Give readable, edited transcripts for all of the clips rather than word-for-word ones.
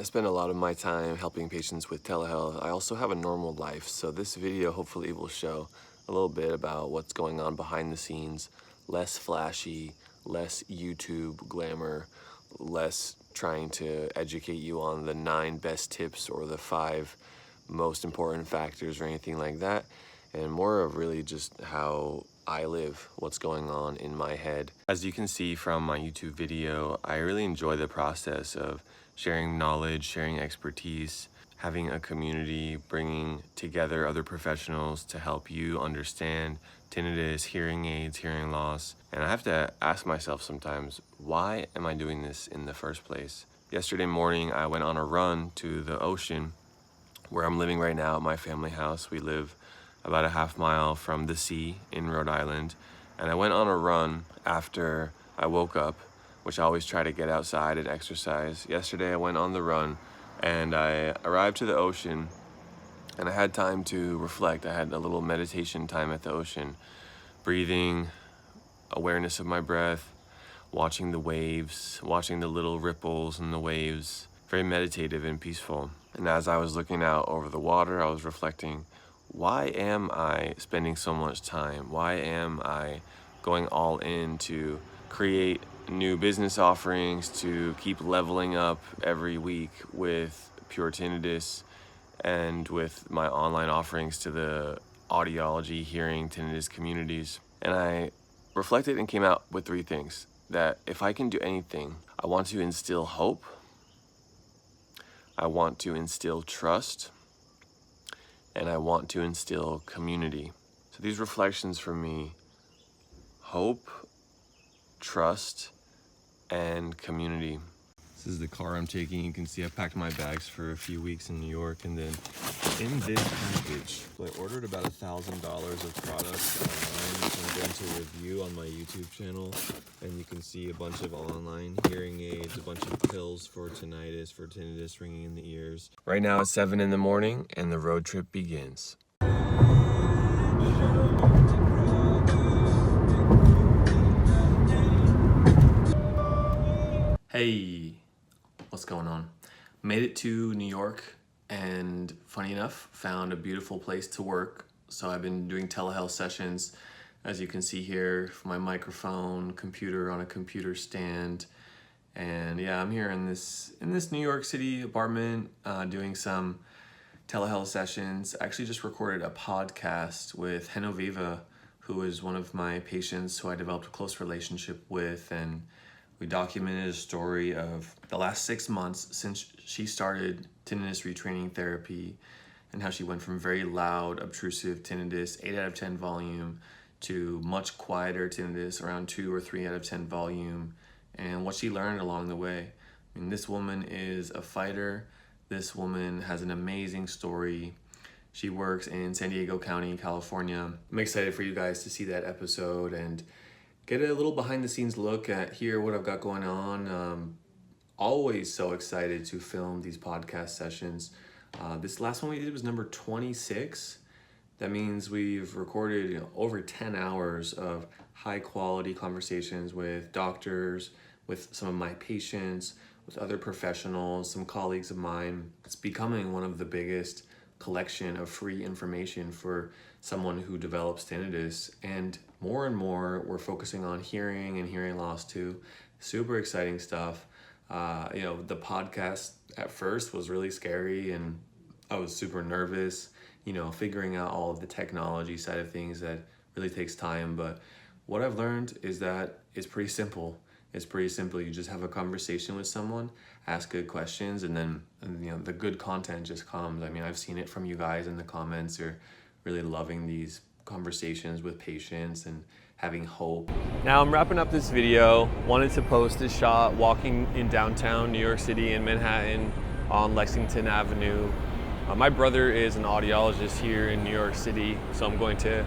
spend a lot of my time helping patients with telehealth. I also have a normal life, so this video hopefully will show a little bit about what's going on behind the scenes, less flashy, less YouTube glamour, less trying to educate you on the 9 best tips or the 5 most important factors or anything like that, and more of really just how I live, what's going on in my head. As you can see from my YouTube video, I really enjoy the process of sharing knowledge, sharing expertise, having a community, bringing together other professionals to help you understand tinnitus, hearing aids, hearing loss. And I have to ask myself sometimes, why am I doing this in the first place? Yesterday morning, I went on a run to the ocean where I'm living right now at my family house. We live about a half mile from the sea in Rhode Island. And I went on a run after I woke up, which I always try to get outside and exercise. Yesterday I went on the run and I arrived to the ocean and I had time to reflect. I had a little meditation time at the ocean, breathing, awareness of my breath, watching the waves, watching the little ripples in the waves, very meditative and peaceful. And as I was looking out over the water, I was reflecting, why am I spending so much time? Why am I going all in to create new business offerings, to keep leveling up every week with Pure Tinnitus and with my online offerings to the audiology, hearing, tinnitus communities? And I reflected and came out with 3 things. That if I can do anything, I want to instill hope, I want to instill trust, and I want to instill community. So these reflections for me: hope, trust, and community. This is the car I'm taking. You can see I packed my bags for a few weeks in New York, and then in this package, I ordered about $1,000 of products online, which I'm going to review on my YouTube channel. And you can see a bunch of online hearing aids, a bunch of pills for tinnitus, for tinnitus ringing in the ears. Right now it's 7 in the morning and the road trip begins. Hey, what's going on? Made it to New York, and funny enough, found a beautiful place to work. So I've been doing telehealth sessions, as you can see here, my microphone, computer on a computer stand. And yeah, I'm here in this New York City apartment, doing some telehealth sessions. I actually just recorded a podcast with Viva, who is one of my patients who I developed a close relationship with, and we documented a story of the last 6 months since she started tinnitus retraining therapy, and how she went from very loud, obtrusive tinnitus, 8 out of 10 volume, to much quieter tinnitus, around 2 or 3 out of 10 volume, and what she learned along the way. I mean, this woman is a fighter. This woman has an amazing story. She works in San Diego County, California. I'm excited for you guys to see that episode and get a little behind the scenes look at here what I've got going on. Always so excited to film these podcast sessions. This last one we did was number 26. That means we've recorded over 10 hours of high quality conversations with doctors, with some of my patients, with other professionals, some colleagues of mine. It's becoming one of the biggest collection of free information for someone who develops tinnitus, and more we're focusing on hearing and hearing loss too. Super exciting stuff. The podcast at first was really scary, and I was super nervous, figuring out all of the technology side of things that really takes time. But what I've learned is that it's pretty simple. You just have a conversation with someone, ask good questions, and then the good content just comes. I mean, I've seen it from you guys in the comments. You're really loving these conversations with patients and having hope. Now I'm wrapping up this video. Wanted to post a shot walking in downtown New York City in Manhattan on Lexington Avenue. My brother is an audiologist here in New York City, so I'm going to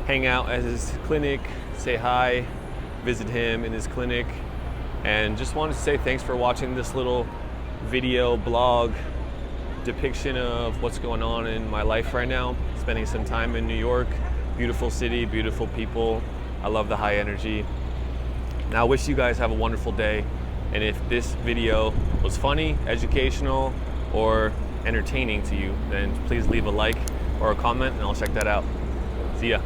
hang out at his clinic, say hi, visit him in his clinic, and just wanted to say thanks for watching this little video blog depiction of what's going on in my life right now. Spending some time in New York. Beautiful city, beautiful people. I love the high energy. Now I wish you guys have a wonderful day, and if this video was funny, educational, or entertaining to you, then please leave a like or a comment and I'll check that out. See ya.